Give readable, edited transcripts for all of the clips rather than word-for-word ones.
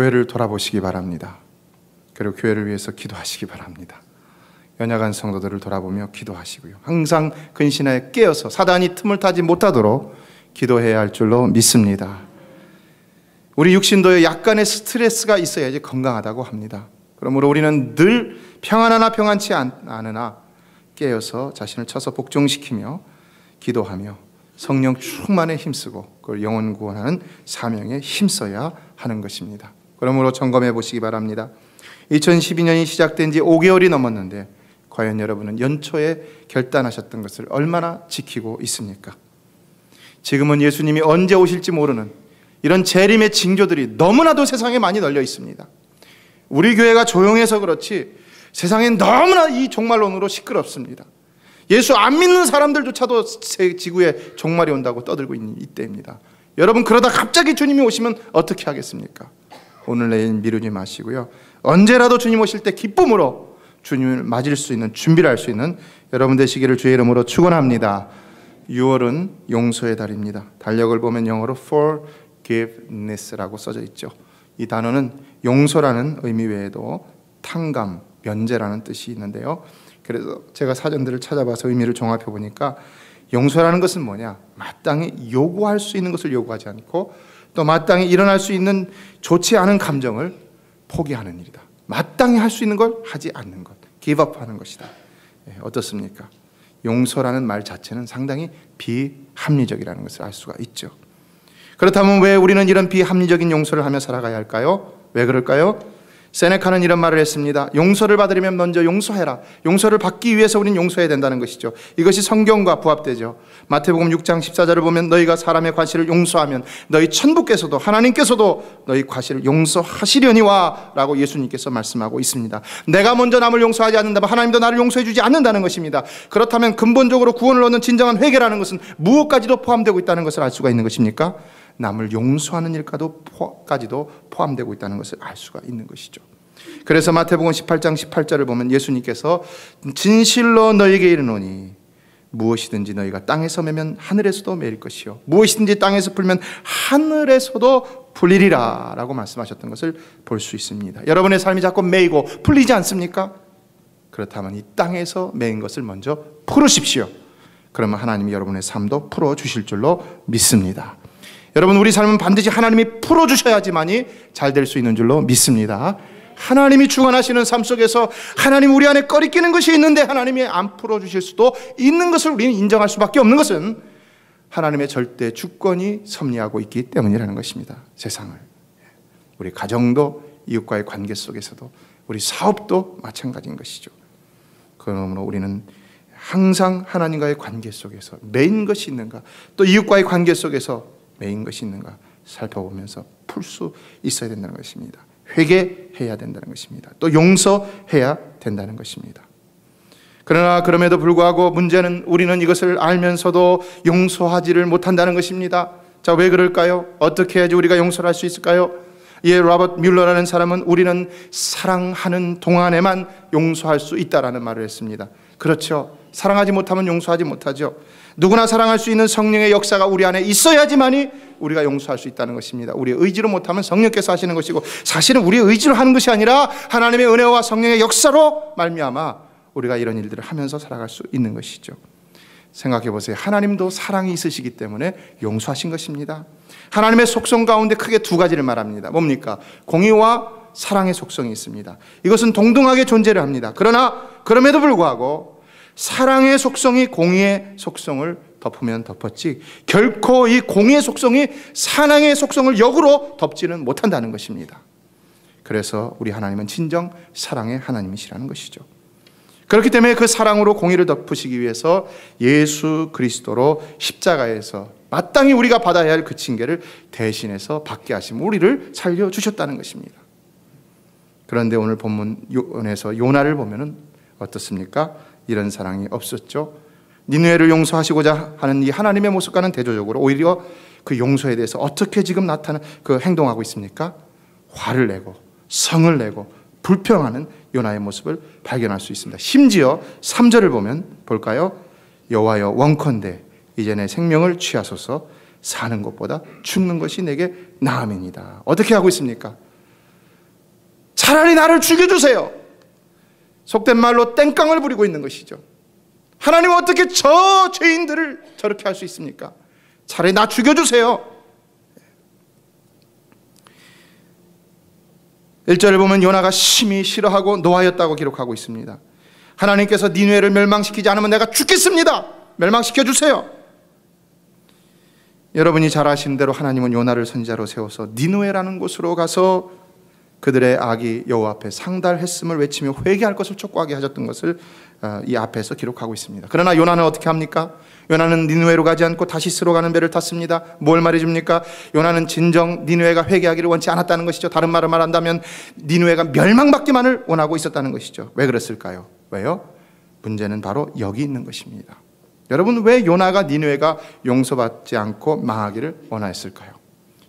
교회를 돌아보시기 바랍니다. 그리고 교회를 위해서 기도하시기 바랍니다. 연약한 성도들을 돌아보며 기도하시고요. 항상 근신하에 깨어서 사단이 틈을 타지 못하도록 기도해야 할 줄로 믿습니다. 우리 육신도에 약간의 스트레스가 있어야지 건강하다고 합니다. 그러므로 우리는 늘 평안하나 평안치 않으나 깨어서 자신을 쳐서 복종시키며 기도하며 성령 충만에 힘쓰고 그걸 영혼 구원하는 사명에 힘써야 하는 것입니다. 그러므로 점검해 보시기 바랍니다. 2012년이 시작된 지 5개월이 넘었는데 과연 여러분은 연초에 결단하셨던 것을 얼마나 지키고 있습니까? 지금은 예수님이 언제 오실지 모르는 이런 재림의 징조들이 너무나도 세상에 많이 널려 있습니다. 우리 교회가 조용해서 그렇지 세상엔 너무나 이 종말론으로 시끄럽습니다. 예수 안 믿는 사람들조차도 지구에 종말이 온다고 떠들고 있는 이때입니다. 여러분, 그러다 갑자기 주님이 오시면 어떻게 하겠습니까? 오늘 내일 미루지 마시고요. 언제라도 주님 오실 때 기쁨으로 주님을 맞을 수 있는 준비를 할 수 있는 여러분 되시기를 주의 이름으로 축원합니다. 6월은 용서의 달입니다. 달력을 보면 영어로 forgiveness라고 써져 있죠. 이 단어는 용서라는 의미 외에도 탕감, 면제라는 뜻이 있는데요. 그래서 제가 사전들을 찾아봐서 의미를 종합해 보니까 용서라는 것은 뭐냐? 마땅히 요구할 수 있는 것을 요구하지 않고 또 마땅히 일어날 수 있는 좋지 않은 감정을 포기하는 일이다. 마땅히 할 수 있는 걸 하지 않는 것, 기브업하는 것이다. 어떻습니까? 용서라는 말 자체는 상당히 비합리적이라는 것을 알 수가 있죠. 그렇다면 왜 우리는 이런 비합리적인 용서를 하며 살아가야 할까요? 왜 그럴까요? 세네카는 이런 말을 했습니다. 용서를 받으려면 먼저 용서해라. 용서를 받기 위해서 우리는 용서해야 된다는 것이죠. 이것이 성경과 부합되죠. 마태복음 6장 14절을 보면 너희가 사람의 과실을 용서하면 너희 천부께서도 하나님께서도 너희 과실을 용서하시려니와 라고 예수님께서 말씀하고 있습니다. 내가 먼저 남을 용서하지 않는다면 하나님도 나를 용서해 주지 않는다는 것입니다. 그렇다면 근본적으로 구원을 얻는 진정한 회개라는 것은 무엇까지도 포함되고 있다는 것을 알 수가 있는 것입니까? 남을 용서하는 일까지도 포함되고 있다는 것을 알 수가 있는 것이죠. 그래서 마태복음 18장 18절을 보면 예수님께서 진실로 너희에게 이르노니 무엇이든지 너희가 땅에서 매면 하늘에서도 매일 것이요 무엇이든지 땅에서 풀면 하늘에서도 풀리리라 라고 말씀하셨던 것을 볼 수 있습니다. 여러분의 삶이 자꾸 매이고 풀리지 않습니까? 그렇다면 이 땅에서 매인 것을 먼저 풀으십시오. 그러면 하나님이 여러분의 삶도 풀어주실 줄로 믿습니다. 여러분, 우리 삶은 반드시 하나님이 풀어주셔야지만이 잘 될 수 있는 줄로 믿습니다. 하나님이 주관하시는 삶 속에서 하나님 우리 안에 꺼리끼는 것이 있는데 하나님이 안 풀어주실 수도 있는 것을 우리는 인정할 수밖에 없는 것은 하나님의 절대 주권이 섭리하고 있기 때문이라는 것입니다. 세상을, 우리 가정도 이웃과의 관계 속에서도 우리 사업도 마찬가지인 것이죠. 그러므로 우리는 항상 하나님과의 관계 속에서 매인 것이 있는가, 또 이웃과의 관계 속에서 매인 것이 있는가 살펴보면서 풀 수 있어야 된다는 것입니다. 회개해야 된다는 것입니다. 또 용서해야 된다는 것입니다. 그러나 그럼에도 불구하고 문제는 우리는 이것을 알면서도 용서하지를 못한다는 것입니다. 자, 왜 그럴까요? 어떻게 해야지 우리가 용서를 할 수 있을까요? 로버트 뮬러라는 사람은 우리는 사랑하는 동안에만 용서할 수 있다라는 말을 했습니다. 그렇죠. 사랑하지 못하면 용서하지 못하죠. 누구나 사랑할 수 있는 성령의 역사가 우리 안에 있어야지만이 우리가 용서할 수 있다는 것입니다. 우리의 의지로 못하면 성령께서 하시는 것이고, 사실은 우리의 의지로 하는 것이 아니라 하나님의 은혜와 성령의 역사로 말미암아 우리가 이런 일들을 하면서 살아갈 수 있는 것이죠. 생각해 보세요. 하나님도 사랑이 있으시기 때문에 용서하신 것입니다. 하나님의 속성 가운데 크게 두 가지를 말합니다. 뭡니까? 공의와 사랑의 속성이 있습니다. 이것은 동등하게 존재를 합니다. 그러나 그럼에도 불구하고 사랑의 속성이 공의의 속성을 덮으면 덮었지 결코 이 공의의 속성이 사랑의 속성을 역으로 덮지는 못한다는 것입니다. 그래서 우리 하나님은 진정 사랑의 하나님이시라는 것이죠. 그렇기 때문에 그 사랑으로 공의를 덮으시기 위해서 예수 그리스도로 십자가에서 마땅히 우리가 받아야 할 그 징계를 대신해서 받게 하시면 우리를 살려주셨다는 것입니다. 그런데 오늘 본문에서 요나를 보면 어떻습니까? 이런 사랑이 없었죠. 니느웨를 용서하시고자 하는 이 하나님의 모습과는 대조적으로 오히려 그 용서에 대해서 어떻게 지금 행동하고 있습니까? 화를 내고 성을 내고 불평하는 요나의 모습을 발견할 수 있습니다. 심지어 3절을 보면 볼까요? 여호와여 원컨대 이제 내 생명을 취하소서 사는 것보다 죽는 것이 내게 나음이니이다. 어떻게 하고 있습니까? 차라리 나를 죽여주세요. 속된 말로 땡깡을 부리고 있는 것이죠. 하나님은 어떻게 저 죄인들을 저렇게 할 수 있습니까? 차라리 나 죽여주세요. 1절을 보면 요나가 심히 싫어하고 노하였다고 기록하고 있습니다. 하나님께서 니느웨를 멸망시키지 않으면 내가 죽겠습니다. 멸망시켜 주세요. 여러분이 잘 아시는 대로 하나님은 요나를 선지자로 세워서 니느웨라는 곳으로 가서 그들의 악이 여호와 앞에 상달했음을 외치며 회개할 것을 촉구하게 하셨던 것을 이 앞에서 기록하고 있습니다. 그러나 요나는 어떻게 합니까? 요나는 니느웨로 가지 않고 다시스로 가는 배를 탔습니다. 뭘 말해줍니까? 요나는 진정 니느웨가 회개하기를 원치 않았다는 것이죠. 다른 말을 말한다면 니느웨가 멸망받기만을 원하고 있었다는 것이죠. 왜 그랬을까요? 왜요? 문제는 바로 여기 있는 것입니다. 여러분, 왜 요나가 니느웨가 용서받지 않고 망하기를 원하였을까요?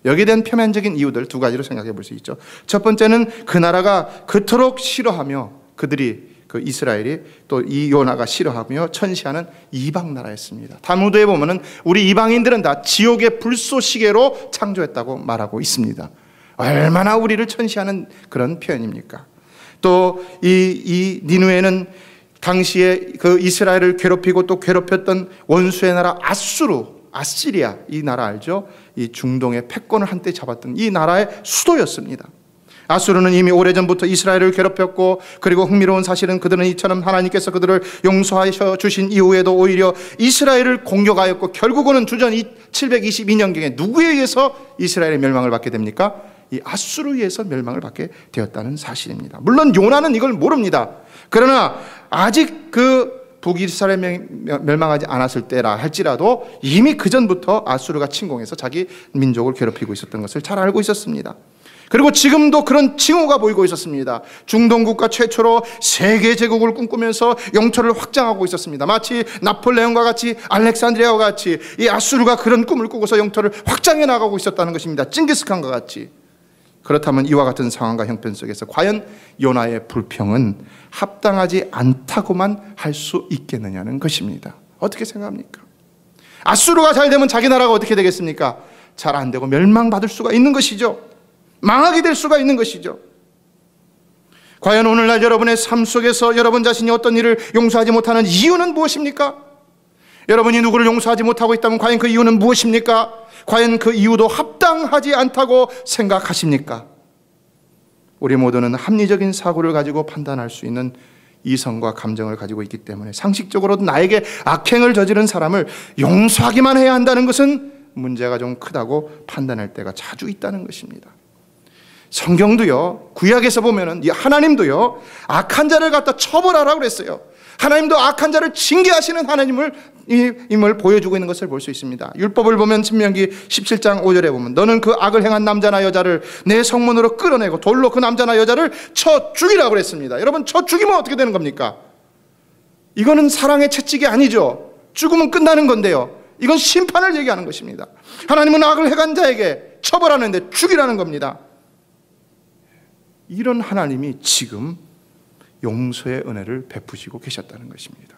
여기에 대한 표면적인 이유들 두 가지로 생각해 볼 수 있죠. 첫 번째는 그 나라가 그토록 싫어하며 그들이 그 이스라엘이 또 이 요나가 싫어하며 천시하는 이방 나라였습니다. 탈무드에 보면은 우리 이방인들은 다 지옥의 불쏘시개로 창조했다고 말하고 있습니다. 얼마나 우리를 천시하는 그런 표현입니까? 또 이 니느웨는 당시에 그 이스라엘을 괴롭히고 또 괴롭혔던 원수의 나라 아시리아, 이 나라 알죠? 이 중동의 패권을 한때 잡았던 이 나라의 수도였습니다. 아수르는 이미 오래전부터 이스라엘을 괴롭혔고, 그리고 흥미로운 사실은 그들은 이처럼 하나님께서 그들을 용서하셔 주신 이후에도 오히려 이스라엘을 공격하였고, 결국은 주전 722년경에 누구에 의해서 이스라엘의 멸망을 받게 됩니까? 이 아수르에 의해서 멸망을 받게 되었다는 사실입니다. 물론 요나는 이걸 모릅니다. 그러나 아직 그 북이스라엘이 멸망하지 않았을 때라 할지라도 이미 그전부터 아수르가 침공해서 자기 민족을 괴롭히고 있었던 것을 잘 알고 있었습니다. 그리고 지금도 그런 징후가 보이고 있었습니다. 중동 국가 최초로 세계 제국을 꿈꾸면서 영토를 확장하고 있었습니다. 마치 나폴레옹과 같이, 알렉산드리아와 같이 이 아수르가 그런 꿈을 꾸고서 영토를 확장해 나가고 있었다는 것입니다. 징기스칸과 같이. 그렇다면 이와 같은 상황과 형편 속에서 과연 요나의 불평은 합당하지 않다고만 할 수 있겠느냐는 것입니다. 어떻게 생각합니까? 아수르가 잘 되면 자기 나라가 어떻게 되겠습니까? 잘 안 되고 멸망받을 수가 있는 것이죠. 망하게 될 수가 있는 것이죠. 과연 오늘날 여러분의 삶 속에서 여러분 자신이 어떤 일을 용서하지 못하는 이유는 무엇입니까? 여러분이 누구를 용서하지 못하고 있다면 과연 그 이유는 무엇입니까? 과연 그 이유도 합당하지 않다고 생각하십니까? 우리 모두는 합리적인 사고를 가지고 판단할 수 있는 이성과 감정을 가지고 있기 때문에 상식적으로도 나에게 악행을 저지른 사람을 용서하기만 해야 한다는 것은 문제가 좀 크다고 판단할 때가 자주 있다는 것입니다. 성경도요, 구약에서 보면은 하나님도요, 악한 자를 갖다 처벌하라고 그랬어요. 하나님도 악한 자를 징계하시는 하나님을 보여주고 있는 것을 볼 수 있습니다. 율법을 보면 신명기 17장 5절에 보면 너는 그 악을 행한 남자나 여자를 내 성문으로 끌어내고 돌로 그 남자나 여자를 쳐 죽이라고 그랬습니다. 여러분, 쳐 죽이면 어떻게 되는 겁니까? 이거는 사랑의 채찍이 아니죠. 죽으면 끝나는 건데요. 이건 심판을 얘기하는 것입니다. 하나님은 악을 행한 자에게 처벌하는데 죽이라는 겁니다. 이런 하나님이 지금 용서의 은혜를 베푸시고 계셨다는 것입니다.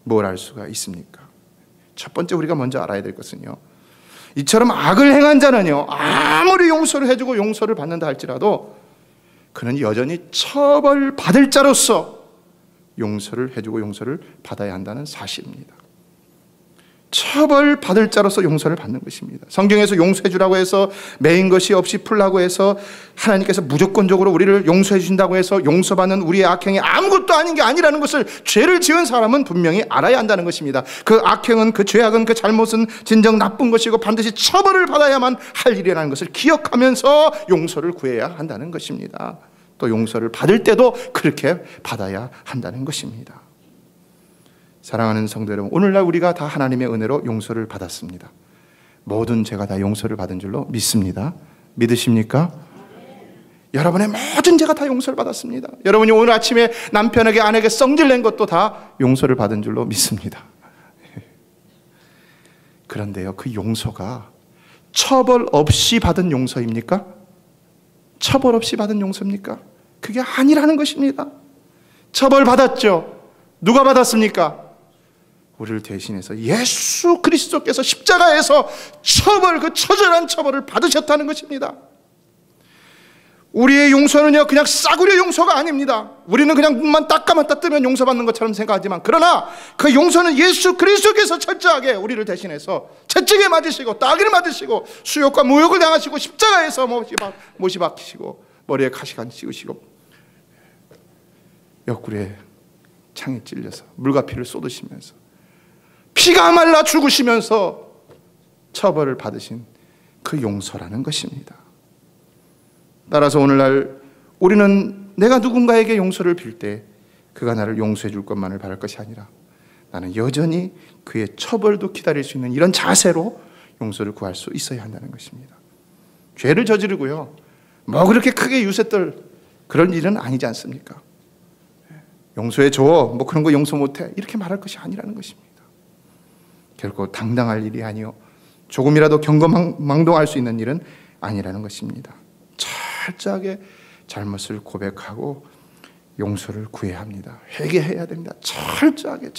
뭘 알 수가 있습니까? 첫 번째 우리가 먼저 알아야 될 것은요, 이처럼 악을 행한 자는요, 아무리 용서를 해주고 용서를 받는다 할지라도 그는 여전히 처벌받을 자로서 용서를 해주고 용서를 받아야 한다는 사실입니다. 처벌받을 자로서 용서를 받는 것입니다. 성경에서 용서해 주라고 해서 매인 것이 없이 풀라고 해서 하나님께서 무조건적으로 우리를 용서해 주신다고 해서 용서받는 우리의 악행이 아무것도 아닌 게 아니라는 것을 죄를 지은 사람은 분명히 알아야 한다는 것입니다. 그 악행은, 그 죄악은, 그 잘못은 진정 나쁜 것이고 반드시 처벌을 받아야만 할 일이라는 것을 기억하면서 용서를 구해야 한다는 것입니다. 또 용서를 받을 때도 그렇게 받아야 한다는 것입니다. 사랑하는 성도 여러분, 오늘날 우리가 다 하나님의 은혜로 용서를 받았습니다. 모든 죄가 다 용서를 받은 줄로 믿습니다. 믿으십니까? 여러분의 모든 죄가 다 용서를 받았습니다. 여러분이 오늘 아침에 남편에게, 아내에게 성질낸 것도 다 용서를 받은 줄로 믿습니다. 그런데요, 그 용서가 처벌 없이 받은 용서입니까? 처벌 없이 받은 용서입니까? 그게 아니라는 것입니다. 처벌 받았죠. 누가 받았습니까? 우리를 대신해서 예수 그리스도께서 십자가에서 그 처절한 처벌을 받으셨다는 것입니다. 우리의 용서는요 그냥 싸구려 용서가 아닙니다. 우리는 그냥 눈만 딱 감았다 뜨면 용서받는 것처럼 생각하지만, 그러나 그 용서는 예수 그리스도께서 철저하게 우리를 대신해서 채찍에 맞으시고 따귀를 맞으시고 수욕과 모욕을 당하시고 십자가에서 못이 박히시고 머리에 가시관 찍으시고 옆구리에 창에 찔려서 물과 피를 쏟으시면서 피가 말라 죽으시면서 처벌을 받으신 그 용서라는 것입니다. 따라서 오늘날 우리는 내가 누군가에게 용서를 빌 때 그가 나를 용서해 줄 것만을 바랄 것이 아니라 나는 여전히 그의 처벌도 기다릴 수 있는 이런 자세로 용서를 구할 수 있어야 한다는 것입니다. 죄를 저지르고요 뭐 그렇게 크게 유세떨 그런 일은 아니지 않습니까? 용서해 줘, 뭐 그런 거 용서 못해, 이렇게 말할 것이 아니라는 것입니다. 결코 당당할 일이 아니요 조금이라도 경거망동할 수 있는 일은 아니라는 것입니다. 철저하게 잘못을 고백하고 용서를 구해야 합니다. 회개해야 됩니다. 철저하게.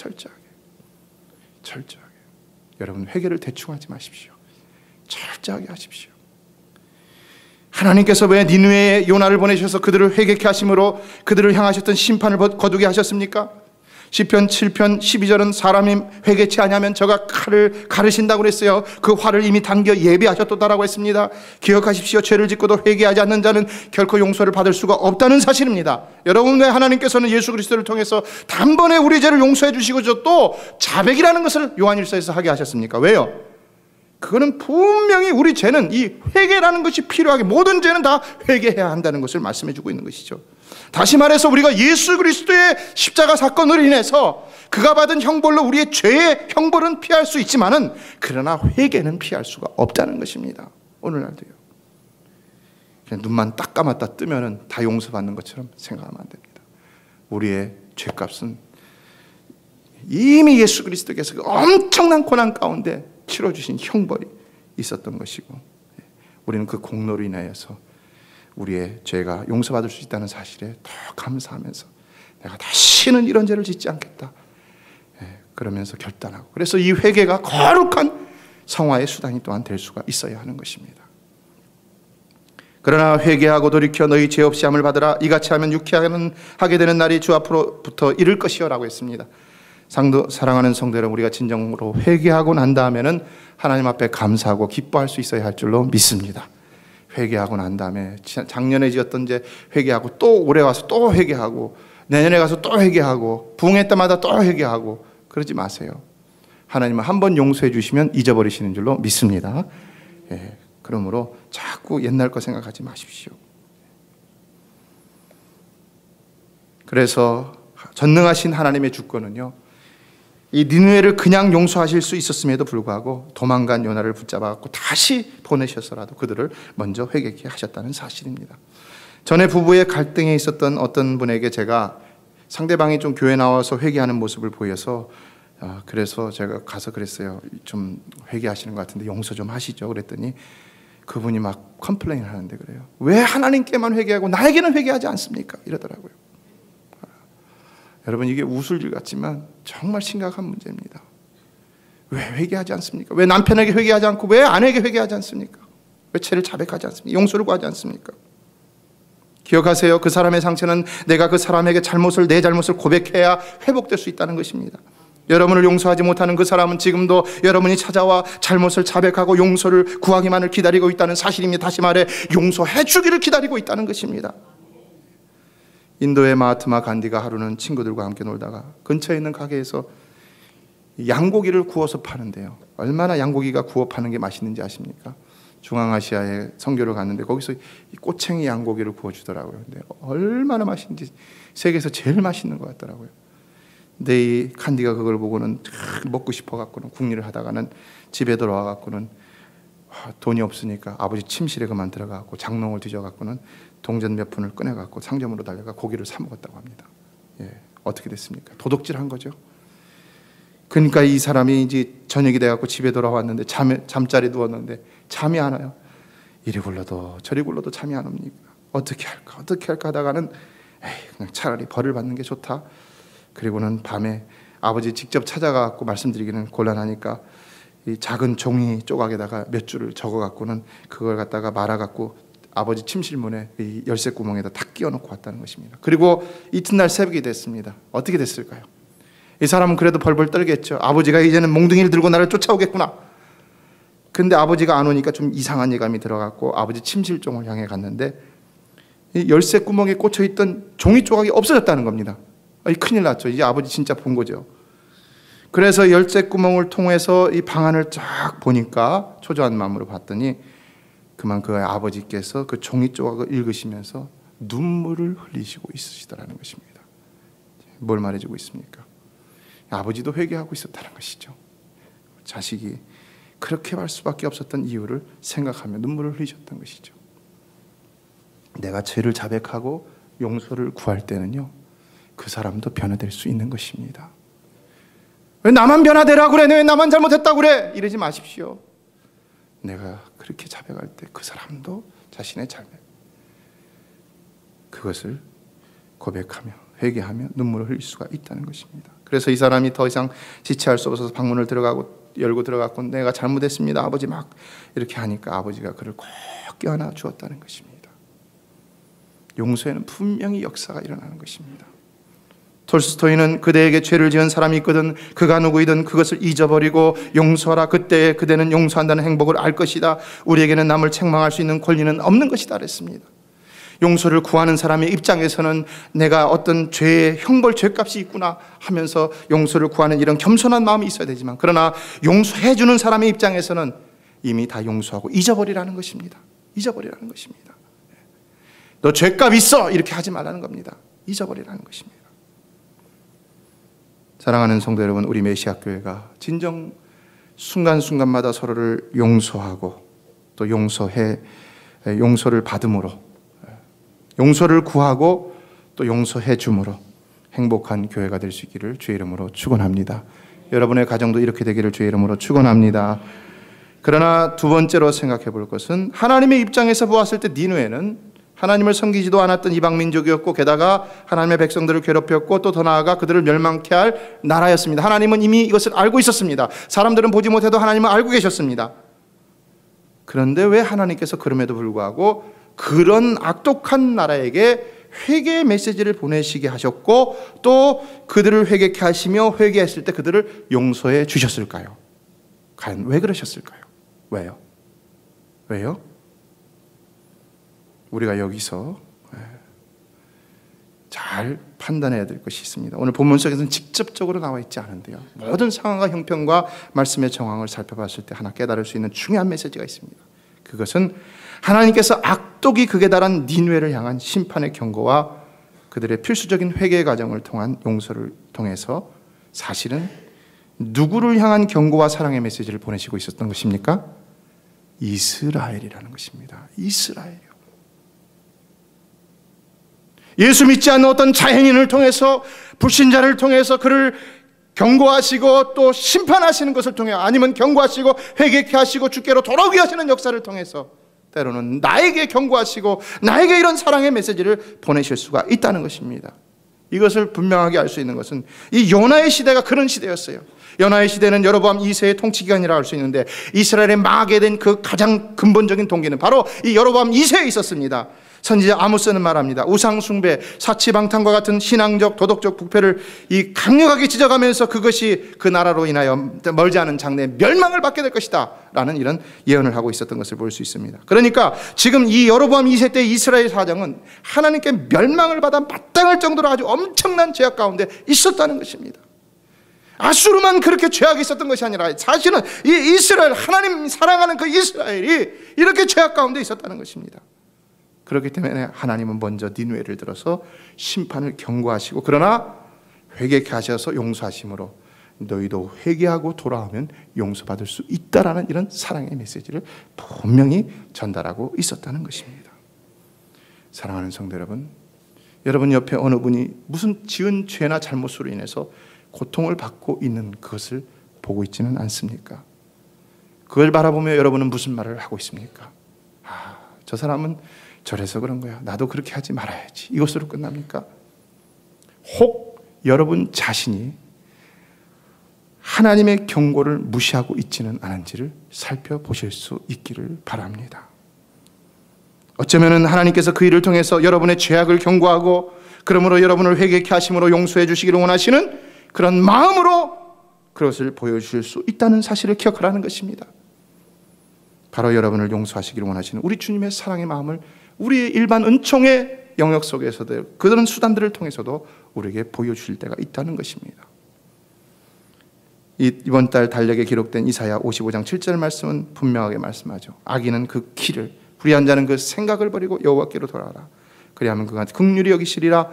여러분, 회개를 대충 하지 마십시오. 철저하게 하십시오. 하나님께서 왜 니느웨에 요나를 보내셔서 그들을 회개케 하심으로 그들을 향하셨던 심판을 거두게 하셨습니까? 시편 7편 12절은 사람이 회개치 아니하면 저가 칼을 가르신다고 그랬어요. 그 활을 이미 당겨 예비하셨다라고 했습니다. 기억하십시오. 죄를 짓고도 회개하지 않는 자는 결코 용서를 받을 수가 없다는 사실입니다. 여러분, 왜 하나님께서는 예수 그리스도를 통해서 단번에 우리 죄를 용서해 주시고 또 자백이라는 것을 요한일서에서 하게 하셨습니까? 왜요? 그거는 분명히 우리 죄는 이 회개라는 것이 필요하게, 모든 죄는 다 회개해야 한다는 것을 말씀해 주고 있는 것이죠. 다시 말해서 우리가 예수 그리스도의 십자가 사건으로 인해서 그가 받은 형벌로 우리의 죄의 형벌은 피할 수 있지만은 그러나 회개는 피할 수가 없다는 것입니다. 오늘날도요. 그냥 눈만 딱 감았다 뜨면은 다 용서받는 것처럼 생각하면 안 됩니다. 우리의 죄값은 이미 예수 그리스도께서 그 엄청난 고난 가운데 치러주신 형벌이 있었던 것이고, 우리는 그 공로로 인하여서 우리의 죄가 용서받을 수 있다는 사실에 더 감사하면서 내가 다시는 이런 죄를 짓지 않겠다, 그러면서 결단하고, 그래서 이 회개가 거룩한 성화의 수단이 또한 될 수가 있어야 하는 것입니다. 그러나 회개하고 돌이켜 너희 죄 없이 함을 받으라. 이같이 하면 유쾌하게 되는 날이 주 앞으로부터 이를 것이요 라고 했습니다. 사랑하는 성도 여러분, 우리가 진정으로 회개하고 난 다음에는 하나님 앞에 감사하고 기뻐할 수 있어야 할 줄로 믿습니다. 회개하고 난 다음에 작년에 지었던 죄 회개하고 또 올해 와서 또 회개하고 내년에 가서 또 회개하고 부흥회 때마다 또 회개하고 그러지 마세요. 하나님은 한 번 용서해 주시면 잊어버리시는 줄로 믿습니다. 그러므로 자꾸 옛날 거 생각하지 마십시오. 그래서 전능하신 하나님의 주권은요, 이 니느웨를 그냥 용서하실 수 있었음에도 불구하고 도망간 요나를 붙잡아갖고 다시 보내셔서라도 그들을 먼저 회개케 하셨다는 사실입니다. 전에 부부의 갈등에 있었던 어떤 분에게 제가 상대방이 좀 교회 나와서 회개하는 모습을 보여서 그래서 제가 가서 그랬어요. 좀 회개하시는 것 같은데 용서 좀 하시죠. 그랬더니 그분이 막 컴플레인 하는데 그래요. 왜 하나님께만 회개하고 나에게는 회개하지 않습니까? 이러더라고요. 여러분, 이게 웃을 일 같지만 정말 심각한 문제입니다. 왜 회개하지 않습니까? 왜 남편에게 회개하지 않고 왜 아내에게 회개하지 않습니까? 왜 죄를 자백하지 않습니까? 용서를 구하지 않습니까? 기억하세요. 그 사람의 상처는 내가 그 사람에게 내 잘못을 고백해야 회복될 수 있다는 것입니다. 여러분을 용서하지 못하는 그 사람은 지금도 여러분이 찾아와 잘못을 자백하고 용서를 구하기만을 기다리고 있다는 사실입니다. 다시 말해 용서해 주기를 기다리고 있다는 것입니다. 인도의 마하트마 간디가 하루는 친구들과 함께 놀다가 근처에 있는 가게에서 양고기를 구워서 파는데요. 얼마나 양고기가 구워 파는 게 맛있는지 아십니까? 중앙아시아에 선교를 갔는데 거기서 이 꼬챙이 양고기를 구워주더라고요. 근데 얼마나 맛있는지 세계에서 제일 맛있는 것 같더라고요. 근데 이 칸디가 그걸 보고는 먹고 싶어갖고는 궁리를 하다가는 집에 들어와갖고는 돈이 없으니까 아버지 침실에 그만 들어가고 장롱을 뒤져갖고는 동전 몇 푼을 꺼내갖고 상점으로 달려가 고기를 사 먹었다고 합니다. 어떻게 됐습니까? 도둑질한 거죠. 그러니까 이 사람이 이제 저녁이 돼갖고 집에 돌아왔는데 잠자리 누웠는데 잠이 안 와요. 이리 굴러도 저리 굴러도 잠이 안 옵니까? 어떻게 할까 하다가는 그냥 차라리 벌을 받는 게 좋다. 그리고는 밤에 아버지 직접 찾아가갖고 말씀드리기는 곤란하니까 이 작은 종이 조각에다가 몇 줄을 적어갖고는 그걸 갖다가 말아갖고 아버지 침실문에 이 열쇠 구멍에다 탁 끼워놓고 왔다는 것입니다. 그리고 이튿날 새벽이 됐습니다. 어떻게 됐을까요? 이 사람은 그래도 벌벌 떨겠죠. 아버지가 이제는 몽둥이를 들고 나를 쫓아오겠구나. 근데 아버지가 안 오니까 좀 이상한 예감이 들어갔고 아버지 침실 쪽을 향해 갔는데 이 열쇠 구멍에 꽂혀있던 종이 조각이 없어졌다는 겁니다. 큰일 났죠. 이제 아버지 진짜 본 거죠. 그래서 열쇠 구멍을 통해서 이 방안을 쫙 보니까 초조한 마음으로 봤더니 그만 그 아버지께서 그 종이 조각을 읽으시면서 눈물을 흘리시고 있으시더라는 것입니다. 뭘 말해주고 있습니까? 아버지도 회개하고 있었다는 것이죠. 자식이 그렇게 할 수밖에 없었던 이유를 생각하며 눈물을 흘리셨던 것이죠. 내가 죄를 자백하고 용서를 구할 때는요, 그 사람도 변화될 수 있는 것입니다. 왜 나만 변화되라 그래? 왜 나만 잘못했다고 그래? 이러지 마십시오. 내가 그렇게 자백할 때 그 사람도 자신의 잘못, 그것을 고백하며 회개하며 눈물을 흘릴 수가 있다는 것입니다. 그래서 이 사람이 더 이상 지체할 수 없어서 방문을 열고 들어갔고 내가 잘못했습니다 아버지 막 이렇게 하니까 아버지가 그를 꼭 껴안아 주었다는 것입니다. 용서에는 분명히 역사가 일어나는 것입니다. 톨스토이는 그대에게 죄를 지은 사람이 있거든 그가 누구이든 그것을 잊어버리고 용서하라. 그때 그대는 용서한다는 행복을 알 것이다. 우리에게는 남을 책망할 수 있는 권리는 없는 것이다 그랬습니다. 용서를 구하는 사람의 입장에서는 내가 어떤 죄의 형벌, 죄값이 있구나 하면서 용서를 구하는 이런 겸손한 마음이 있어야 되지만, 그러나 용서해 주는 사람의 입장에서는 이미 다 용서하고 잊어버리라는 것입니다. 잊어버리라는 것입니다. 너 죄값 있어 이렇게 하지 말라는 겁니다. 잊어버리라는 것입니다. 사랑하는 성도 여러분, 우리 메시아 교회가 진정 순간순간마다 서로를 용서하고 또 용서를 받음으로, 용서를 구하고 또 용서해 줌으로 행복한 교회가 될 수 있기를 주의 이름으로 축원합니다. 여러분의 가정도 이렇게 되기를 주의 이름으로 축원합니다. 그러나 두 번째로 생각해 볼 것은, 하나님의 입장에서 보았을 때 니느웨는 하나님을 섬기지도 않았던 이방 민족이었고 게다가 하나님의 백성들을 괴롭혔고 또 더 나아가 그들을 멸망케 할 나라였습니다. 하나님은 이미 이것을 알고 있었습니다. 사람들은 보지 못해도 하나님은 알고 계셨습니다. 그런데 왜 하나님께서 그럼에도 불구하고 그런 악독한 나라에게 회개의 메시지를 보내시게 하셨고 또 그들을 회개케 하시며 회개했을 때 그들을 용서해 주셨을까요? 과연 왜 그러셨을까요? 왜요? 왜요? 우리가 여기서 잘 판단해야 될 것이 있습니다. 오늘 본문 속에서는 직접적으로 나와 있지 않은데요, 모든 상황과 형편과 말씀의 정황을 살펴봤을 때 하나 깨달을 수 있는 중요한 메시지가 있습니다. 그것은 하나님께서 악독이 극에 달한 니느웨를 향한 심판의 경고와 그들의 필수적인 회개 과정을 통한 용서를 통해서 사실은 누구를 향한 경고와 사랑의 메시지를 보내시고 있었던 것입니까? 이스라엘이라는 것입니다. 이스라엘이요. 예수 믿지 않는 어떤 자연인을 통해서, 불신자를 통해서 그를 경고하시고 또 심판하시는 것을 통해, 아니면 경고하시고 회개케 하시고 주께로 돌아오게 하시는 역사를 통해서 때로는 나에게 경고하시고 나에게 이런 사랑의 메시지를 보내실 수가 있다는 것입니다. 이것을 분명하게 알 수 있는 것은 이 요나의 시대가 그런 시대였어요. 요나의 시대는 여로보암 2세의 통치 기간이라고 할 수 있는데, 이스라엘에 망하게 된 그 가장 근본적인 동기는 바로 이 여로보암 2세에 있었습니다. 선지자 아모스는 말합니다. 우상 숭배, 사치방탕과 같은 신앙적 도덕적 부패를 이 강력하게 지적하면서 그것이 그 나라로 인하여 멀지 않은 장래에 멸망을 받게 될 것이다 라는 이런 예언을 하고 있었던 것을 볼 수 있습니다. 그러니까 지금 이 여로보암 2세 때 이스라엘 사정은 하나님께 멸망을 받아 마땅할 정도로 아주 엄청난 죄악 가운데 있었다는 것입니다. 아수르만 그렇게 죄악이 있었던 것이 아니라 사실은 이 이스라엘, 하나님 사랑하는 그 이스라엘이 이렇게 죄악 가운데 있었다는 것입니다. 그렇기 때문에 하나님은 먼저 니느웨를 들어서 심판을 경고하시고, 그러나 회개케 하셔서 용서하심으로 너희도 회개하고 돌아오면 용서받을 수 있다라는 이런 사랑의 메시지를 분명히 전달하고 있었다는 것입니다. 사랑하는 성도 여러분, 여러분 옆에 어느 분이 무슨 지은 죄나 잘못으로 인해서 고통을 받고 있는 그것을 보고 있지는 않습니까? 그걸 바라보며 여러분은 무슨 말을 하고 있습니까? 저 사람은 저래서 그런 거야, 나도 그렇게 하지 말아야지, 이것으로 끝납니까? 혹 여러분 자신이 하나님의 경고를 무시하고 있지는 않은지를 살펴보실 수 있기를 바랍니다. 어쩌면 하나님께서 그 일을 통해서 여러분의 죄악을 경고하고 그러므로 여러분을 회개케 하심으로 용서해 주시기를 원하시는 그런 마음으로 그것을 보여주실 수 있다는 사실을 기억하라는 것입니다. 바로 여러분을 용서하시기를 원하시는 우리 주님의 사랑의 마음을 우리의 일반 은총의 영역 속에서도 그런 수단들을 통해서도 우리에게 보여주실 때가 있다는 것입니다. 이번 달 달력에 기록된 이사야 55장 7절 말씀은 분명하게 말씀하죠. 악인은 그 길을, 불의한 자는 그 생각을 버리고 여호와께로 돌아가라. 그리하면 그가 긍휼히 여기시리라.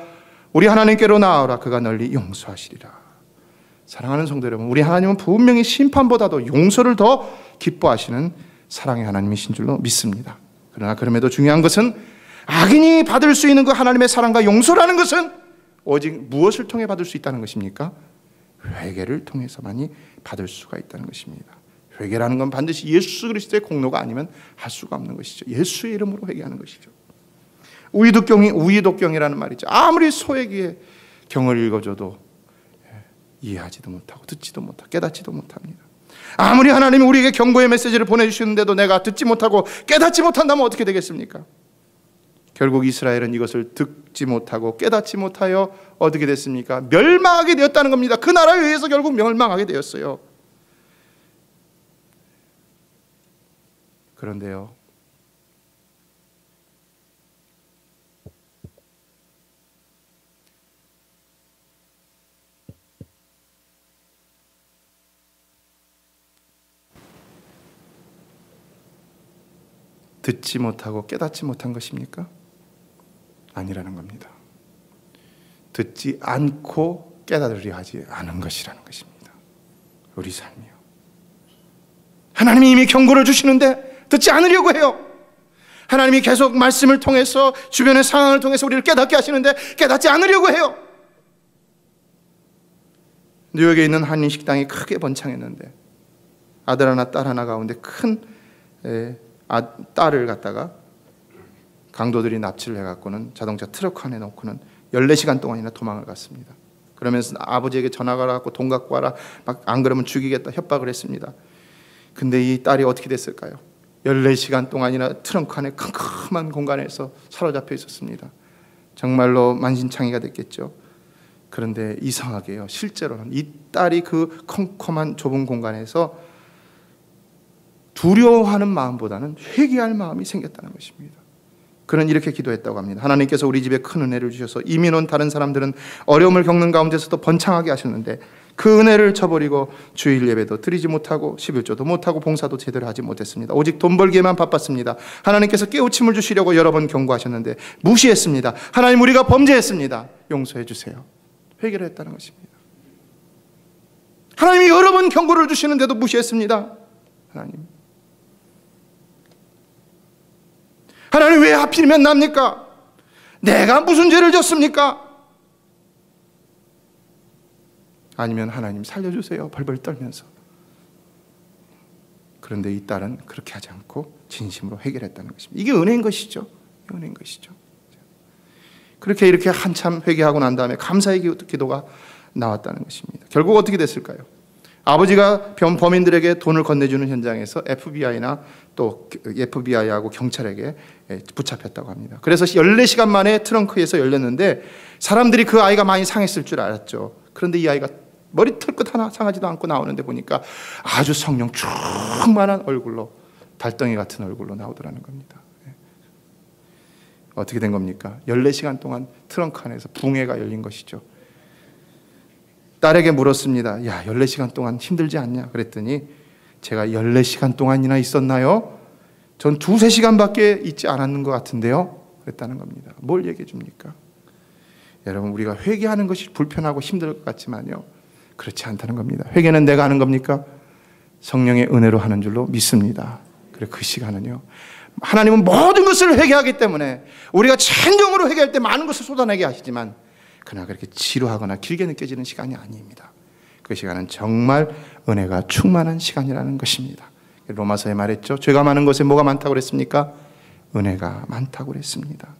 우리 하나님께로 나아오라. 그가 널리 용서하시리라. 사랑하는 성도 여러분, 우리 하나님은 분명히 심판보다도 용서를 더 기뻐하시는 사랑의 하나님이신 줄로 믿습니다. 그러나 그럼에도 중요한 것은 악인이 받을 수 있는 그 하나님의 사랑과 용서라는 것은 오직 무엇을 통해 받을 수 있다는 것입니까? 회개를 통해서만이 받을 수가 있다는 것입니다. 회개라는 건 반드시 예수 그리스도의 공로가 아니면 할 수가 없는 것이죠. 예수의 이름으로 회개하는 것이죠. 우이독경이라는 말이죠. 아무리 소액의 경을 읽어줘도 이해하지도 못하고 듣지도 못하고 깨닫지도 못합니다. 아무리 하나님이 우리에게 경고의 메시지를 보내주시는데도 내가 듣지 못하고 깨닫지 못한다면 어떻게 되겠습니까? 결국 이스라엘은 이것을 듣지 못하고 깨닫지 못하여 어떻게 됐습니까? 멸망하게 되었다는 겁니다. 그 나라에 의해서 결국 멸망하게 되었어요. 그런데요, 듣지 못하고 깨닫지 못한 것입니까? 아니라는 겁니다. 듣지 않고 깨달으려 하지 않은 것이라는 것입니다. 우리 삶이요. 하나님이 이미 경고를 주시는데 듣지 않으려고 해요. 하나님이 계속 말씀을 통해서 주변의 상황을 통해서 우리를 깨닫게 하시는데 깨닫지 않으려고 해요. 뉴욕에 있는 한인 식당이 크게 번창했는데 아들 하나 딸 하나 가운데 큰 딸을 갖다가 강도들이 납치를 해갖고는 자동차 트럭 안에 넣고는 14시간 동안이나 도망을 갔습니다. 그러면서 아버지에게 전화가 와갖고 돈 갖고 와라, 막 안 그러면 죽이겠다 협박을 했습니다. 근데 이 딸이 어떻게 됐을까요? 14시간 동안이나 트렁크 안에 컴컴한 공간에서 사로잡혀 있었습니다. 정말로 만신창이가 됐겠죠. 그런데 이상하게요, 실제로는 이 딸이 그 컴컴한 좁은 공간에서 두려워하는 마음보다는 회개할 마음이 생겼다는 것입니다. 그는 이렇게 기도했다고 합니다. 하나님께서 우리 집에 큰 은혜를 주셔서 이민 온 다른 사람들은 어려움을 겪는 가운데서도 번창하게 하셨는데 그 은혜를 저버리고 주일 예배도 드리지 못하고 11조도 못하고 봉사도 제대로 하지 못했습니다. 오직 돈 벌기에만 바빴습니다. 하나님께서 깨우침을 주시려고 여러 번 경고하셨는데 무시했습니다. 하나님, 우리가 범죄했습니다. 용서해 주세요. 회개를 했다는 것입니다. 하나님이 여러 번 경고를 주시는데도 무시했습니다. 하나님 왜 하필이면 납니까? 내가 무슨 죄를 졌습니까? 아니면 하나님 살려주세요, 벌벌 떨면서. 그런데 이 딸은 그렇게 하지 않고 진심으로 해결했다는 것입니다. 이게 은혜인 것이죠. 은혜인 것이죠. 그렇게 이렇게 한참 회개하고 난 다음에 감사의 기도가 나왔다는 것입니다. 결국 어떻게 됐을까요? 아버지가 범인들에게 돈을 건네주는 현장에서 FBI하고 경찰에게 붙잡혔다고 합니다. 그래서 14시간 만에 트렁크에서 열렸는데 사람들이 그 아이가 많이 상했을 줄 알았죠. 그런데 이 아이가 머리 털끝 하나 상하지도 않고 나오는데 보니까 아주 성령 충만한 얼굴로, 달덩이 같은 얼굴로 나오더라는 겁니다. 어떻게 된 겁니까? 14시간 동안 트렁크 안에서 붕해가 열린 것이죠. 딸에게 물었습니다. 야, 14시간 동안 힘들지 않냐? 그랬더니 제가 14시간 동안이나 있었나요? 전 2-3시간밖에 있지 않았는 것 같은데요? 그랬다는 겁니다. 뭘 얘기해 줍니까? 여러분, 우리가 회개하는 것이 불편하고 힘들 것 같지만요, 그렇지 않다는 겁니다. 회개는 내가 하는 겁니까? 성령의 은혜로 하는 줄로 믿습니다. 그리고 그 시간은요, 하나님은 모든 것을 회개하기 때문에 우리가 진정으로 회개할 때 많은 것을 쏟아내게 하시지만 그러나 그렇게 지루하거나 길게 느껴지는 시간이 아닙니다. 그 시간은 정말 은혜가 충만한 시간이라는 것입니다. 로마서에 말했죠. 죄가 많은 것에 뭐가 많다고 그랬습니까? 은혜가 많다고 그랬습니다.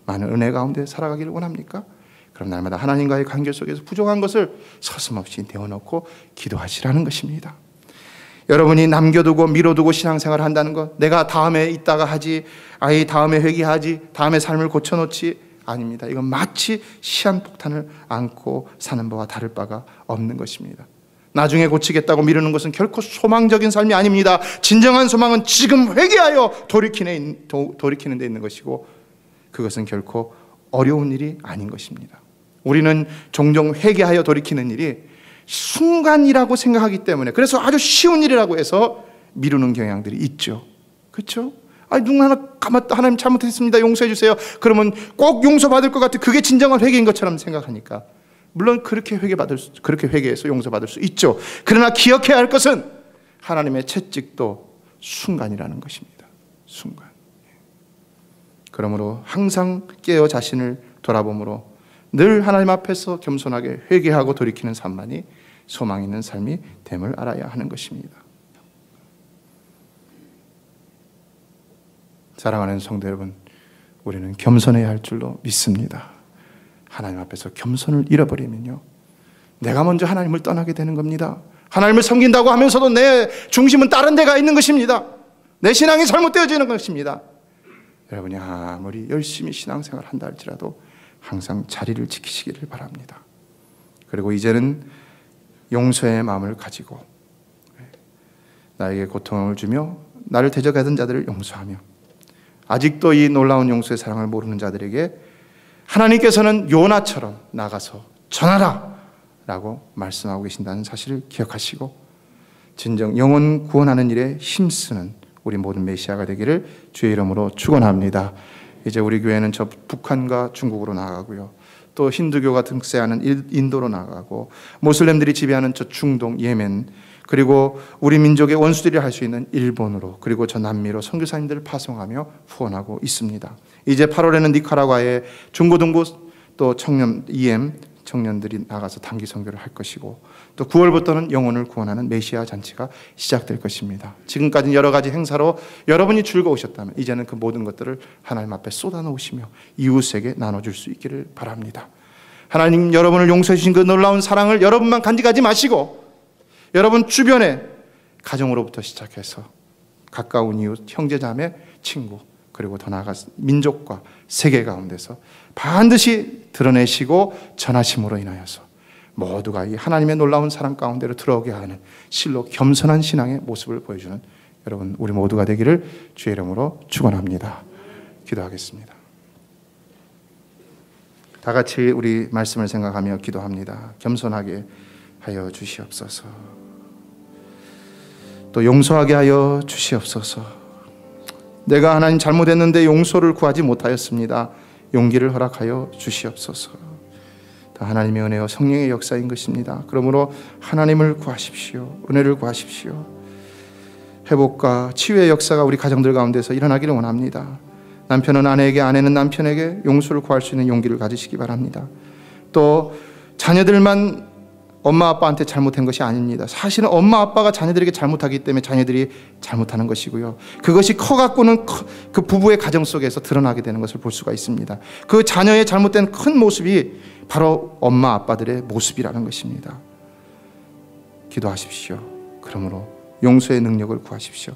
많은 은혜 가운데 살아가기를 원합니까? 그럼 날마다 하나님과의 관계 속에서 부족한 것을 서슴없이 내어놓고 기도하시라는 것입니다. 여러분이 남겨두고 미뤄두고 신앙생활을 한다는 것, 내가 다음에 있다가 하지, 아이 다음에 회개하지, 다음에 삶을 고쳐놓지, 아닙니다. 이건 마치 시한폭탄을 안고 사는 바와 다를 바가 없는 것입니다. 나중에 고치겠다고 미루는 것은 결코 소망적인 삶이 아닙니다. 진정한 소망은 지금 회개하여 돌이키는 데 있는 것이고, 그것은 결코 어려운 일이 아닌 것입니다. 우리는 종종 회개하여 돌이키는 일이 순간이라고 생각하기 때문에, 그래서 아주 쉬운 일이라고 해서 미루는 경향들이 있죠. 그렇죠? 누구 하나 가만히 하나님 잘못했습니다, 용서해 주세요. 그러면 꼭 용서받을 것 같아. 그게 진정한 회개인 것처럼 생각하니까. 물론 그렇게 회개해서 용서받을 수 있죠. 그러나 기억해야 할 것은 하나님의 채찍도 순간이라는 것입니다. 순간. 그러므로 항상 깨어 자신을 돌아봄으로 늘 하나님 앞에서 겸손하게 회개하고 돌이키는 삶만이 소망 있는 삶이 됨을 알아야 하는 것입니다. 사랑하는 성도 여러분, 우리는 겸손해야 할 줄로 믿습니다. 하나님 앞에서 겸손을 잃어버리면요, 내가 먼저 하나님을 떠나게 되는 겁니다. 하나님을 섬긴다고 하면서도 내 중심은 다른 데가 있는 것입니다. 내 신앙이 잘못되어지는 것입니다. 여러분이 아무리 열심히 신앙생활을 한다 할지라도 항상 자리를 지키시기를 바랍니다. 그리고 이제는 용서의 마음을 가지고 나에게 고통을 주며 나를 대적하던 자들을 용서하며, 아직도 이 놀라운 용서의 사랑을 모르는 자들에게 하나님께서는 요나처럼 나가서 전하라 라고 말씀하고 계신다는 사실을 기억하시고, 진정 영혼 구원하는 일에 힘쓰는 우리 모든 메시아가 되기를 주의 이름으로 축원합니다. 이제 우리 교회는 저 북한과 중국으로 나가고요, 또 힌두교가 등세하는 인도로 나가고, 모슬렘들이 지배하는 저 중동, 예멘, 그리고 우리 민족의 원수들이 할 수 있는 일본으로, 그리고 저 남미로 선교사님들을 파송하며 후원하고 있습니다. 이제 8월에는 니카라과의 중고등부 또 청년 EM 청년들이 나가서 단기 선교를 할 것이고, 또 9월부터는 영혼을 구원하는 메시아 잔치가 시작될 것입니다. 지금까지는 여러 가지 행사로 여러분이 즐거우셨다면 이제는 그 모든 것들을 하나님 앞에 쏟아놓으시며 이웃에게 나눠줄 수 있기를 바랍니다. 하나님, 여러분을 용서해 주신 그 놀라운 사랑을 여러분만 간직하지 마시고, 여러분 주변에 가정으로부터 시작해서 가까운 이웃, 형제자매, 친구, 그리고 더 나아가서 민족과 세계 가운데서 반드시 드러내시고 전하심으로 인하여서 모두가 이 하나님의 놀라운 사랑 가운데로 들어오게 하는 실로 겸손한 신앙의 모습을 보여주는 여러분 우리 모두가 되기를 주의 이름으로 축원합니다. 기도하겠습니다. 다 같이 우리 말씀을 생각하며 기도합니다. 겸손하게 하여 주시옵소서. 또 용서하게 하여 주시옵소서. 내가 하나님 잘못했는데 용서를 구하지 못하였습니다. 용기를 허락하여 주시옵소서. 다 하나님의 은혜와 성령의 역사인 것입니다. 그러므로 하나님을 구하십시오. 은혜를 구하십시오. 회복과 치유의 역사가 우리 가정들 가운데서 일어나기를 원합니다. 남편은 아내에게, 아내는 남편에게 용서를 구할 수 있는 용기를 가지시기 바랍니다. 또 자녀들만 엄마 아빠한테 잘못한 것이 아닙니다. 사실은 엄마 아빠가 자녀들에게 잘못하기 때문에 자녀들이 잘못하는 것이고요, 그것이 커갖고는 그 부부의 가정 속에서 드러나게 되는 것을 볼 수가 있습니다. 그 자녀의 잘못된 큰 모습이 바로 엄마 아빠들의 모습이라는 것입니다. 기도하십시오. 그러므로 용서의 능력을 구하십시오.